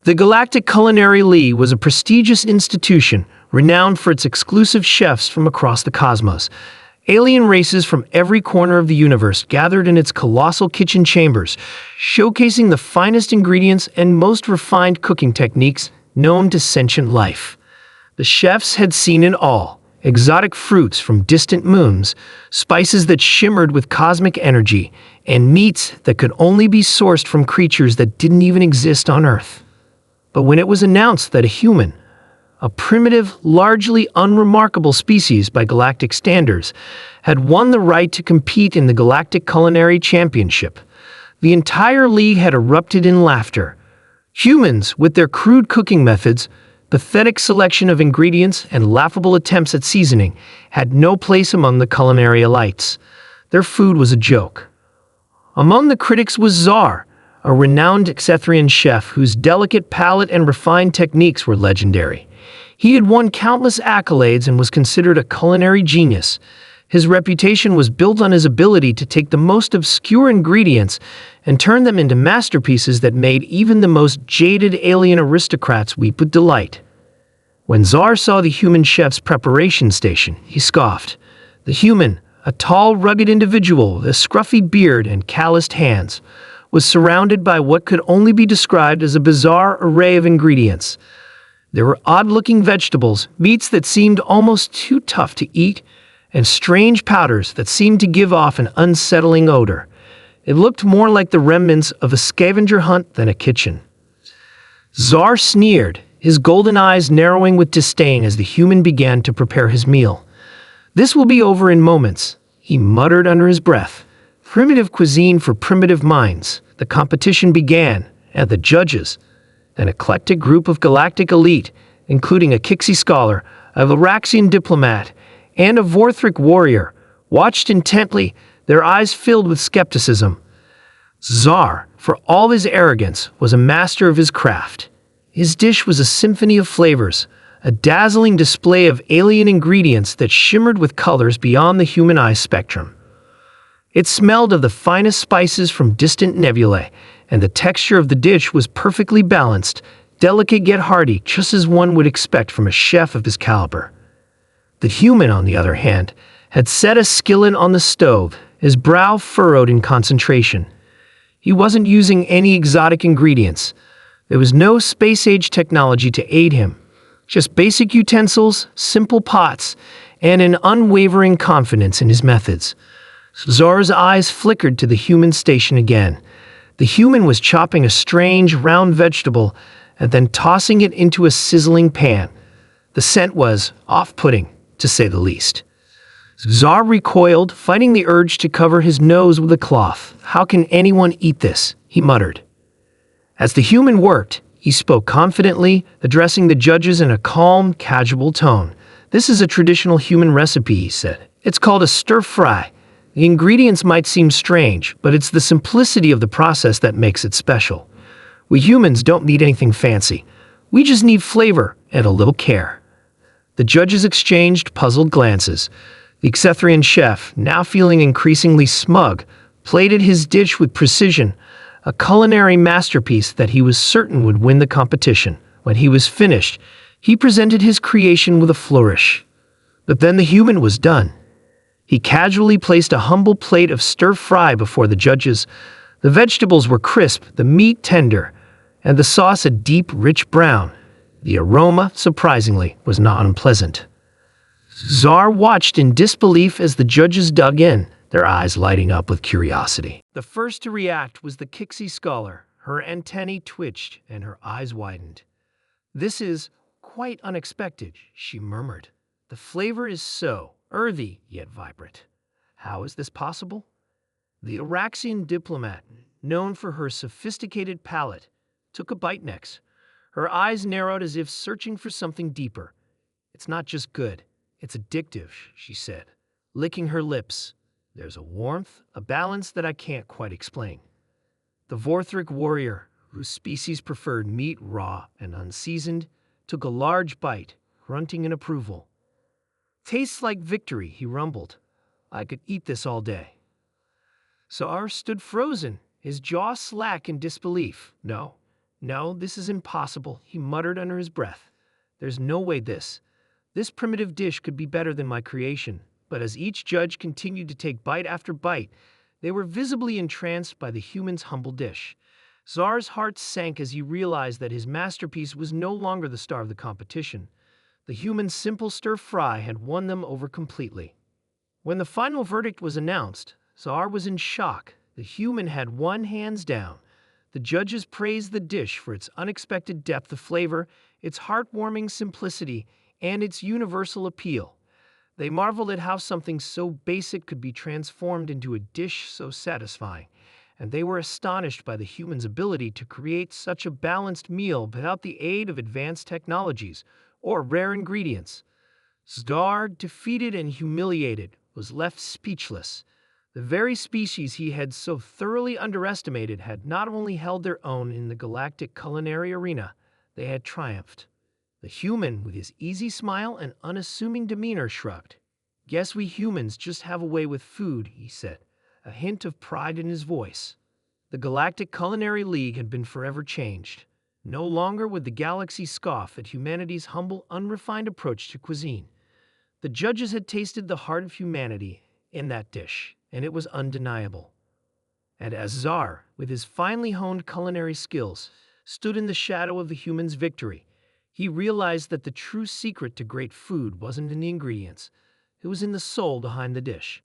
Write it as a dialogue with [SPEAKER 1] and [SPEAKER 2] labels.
[SPEAKER 1] The Galactic Culinary League was a prestigious institution renowned for its exclusive chefs from across the cosmos. Alien races from every corner of the universe gathered in its colossal kitchen chambers, showcasing the finest ingredients and most refined cooking techniques known to sentient life. The chefs had seen it all: exotic fruits from distant moons, spices that shimmered with cosmic energy, and meats that could only be sourced from creatures that didn't even exist on Earth. But when it was announced that a human, a primitive, largely unremarkable species by galactic standards, had won the right to compete in the Galactic Culinary Championship, the entire league had erupted in laughter. Humans, with their crude cooking methods, pathetic selection of ingredients, and laughable attempts at seasoning, had no place among the culinary elites. Their food was a joke. Among the critics was Czar, a renowned Exethrian chef whose delicate palate and refined techniques were legendary. He had won countless accolades and was considered a culinary genius. His reputation was built on his ability to take the most obscure ingredients and turn them into masterpieces that made even the most jaded alien aristocrats weep with delight. When Czar saw the human chef's preparation station, he scoffed. The human, a tall, rugged individual with a scruffy beard and calloused hands, was surrounded by what could only be described as a bizarre array of ingredients. There were odd-looking vegetables, meats that seemed almost too tough to eat, and strange powders that seemed to give off an unsettling odor. It looked more like the remnants of a scavenger hunt than a kitchen. Czar sneered, his golden eyes narrowing with disdain as the human began to prepare his meal. "This will be over in moments," he muttered under his breath. Primitive cuisine for primitive minds. The competition began, and the judges, an eclectic group of galactic elite, including a Kixi scholar, a Varaxian diplomat, and a Vorthric warrior, watched intently, their eyes filled with skepticism. Czar, for all his arrogance, was a master of his craft. His dish was a symphony of flavors, a dazzling display of alien ingredients that shimmered with colors beyond the human eye spectrum. It smelled of the finest spices from distant nebulae, and the texture of the dish was perfectly balanced, delicate yet hearty, just as one would expect from a chef of his caliber. The human, on the other hand, had set a skillet on the stove, his brow furrowed in concentration. He wasn't using any exotic ingredients. There was no space-age technology to aid him, just basic utensils, simple pots, and an unwavering confidence in his methods. Czar's eyes flickered to the human station again. The human was chopping a strange, round vegetable and then tossing it into a sizzling pan. The scent was off-putting, to say the least. Czar recoiled, fighting the urge to cover his nose with a cloth. "How can anyone eat this?" he muttered. As the human worked, he spoke confidently, addressing the judges in a calm, casual tone. "This is a traditional human recipe," he said. "It's called a stir-fry. The ingredients might seem strange, but it's the simplicity of the process that makes it special. We humans don't need anything fancy. We just need flavor and a little care." The judges exchanged puzzled glances. The Exethrian chef, now feeling increasingly smug, plated his dish with precision, a culinary masterpiece that he was certain would win the competition. When he was finished, he presented his creation with a flourish. But then the human was done. He casually placed a humble plate of stir-fry before the judges. The vegetables were crisp, the meat tender, and the sauce a deep, rich brown. The aroma, surprisingly, was not unpleasant. Czar watched in disbelief as the judges dug in, their eyes lighting up with curiosity. The first to react was the Kixi scholar. Her antennae twitched and her eyes widened. "This is quite unexpected," she murmured. "The flavor is so earthy yet vibrant. How is this possible?" The Araxian diplomat, known for her sophisticated palate, took a bite next. Her eyes narrowed as if searching for something deeper. "It's not just good, it's addictive," she said, licking her lips. "There's a warmth, a balance that I can't quite explain." The Vorthric warrior, whose species preferred meat raw and unseasoned, took a large bite, grunting in approval. "Tastes like victory," he rumbled. "I could eat this all day." Czar stood frozen, his jaw slack in disbelief. No, "No, this is impossible," he muttered under his breath. "There's no way this primitive dish could be better than my creation." But as each judge continued to take bite after bite, they were visibly entranced by the human's humble dish. Czar's heart sank as he realized that his masterpiece was no longer the star of the competition. The human's simple stir-fry had won them over completely. When the final verdict was announced, Czar was in shock. The human had won hands down. The judges praised the dish for its unexpected depth of flavor, its heartwarming simplicity, and its universal appeal. They marveled at how something so basic could be transformed into a dish so satisfying, and they were astonished by the human's ability to create such a balanced meal without the aid of advanced technologies or rare ingredients. Czar, defeated and humiliated, was left speechless. The very species he had so thoroughly underestimated had not only held their own in the galactic culinary arena, they had triumphed. The human, with his easy smile and unassuming demeanor, shrugged. "Guess we humans just have a way with food," he said, a hint of pride in his voice. The Galactic Culinary League had been forever changed. No longer would the galaxy scoff at humanity's humble, unrefined approach to cuisine. The judges had tasted the heart of humanity in that dish, and it was undeniable. And as Czar, with his finely honed culinary skills, stood in the shadow of the human's victory, he realized that the true secret to great food wasn't in the ingredients. It was in the soul behind the dish.